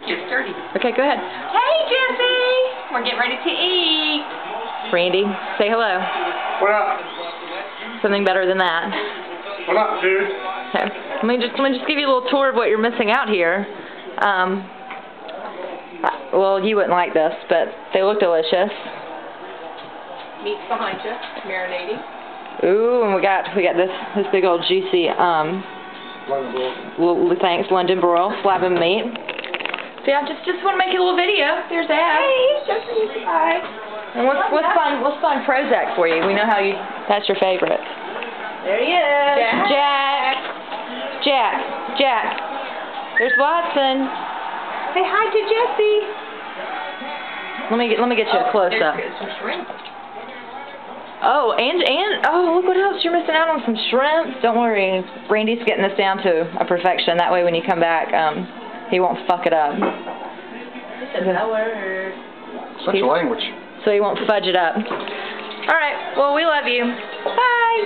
You're sturdy. Okay, go ahead. Hey, Jesse! We're getting ready to eat. Randy, say hello. What up? Something better than that. What up, dude? Okay. Let me just give you a little tour of what you're missing out here. Well, you wouldn't like this, but they look delicious. Meat's behind you, marinating. Ooh, and we got this big old juicy thanks, London broil, slab of meat. So yeah, just want to make you a little video. There's Ab. Hey, Jesse, hi. And let's find Prozac for you. We know how that's your favorite. There he is. Jack. There's Watson. Say hi to Jesse. Let me get you a close up. There's some shrimp. Oh, and look what else. You're missing out on some shrimp. Don't worry. Randy's getting this down to a perfection. That way when you come back, he won't fuck it up. It's a word. Such a language. So he won't fudge it up. All right. Well, we love you. Bye.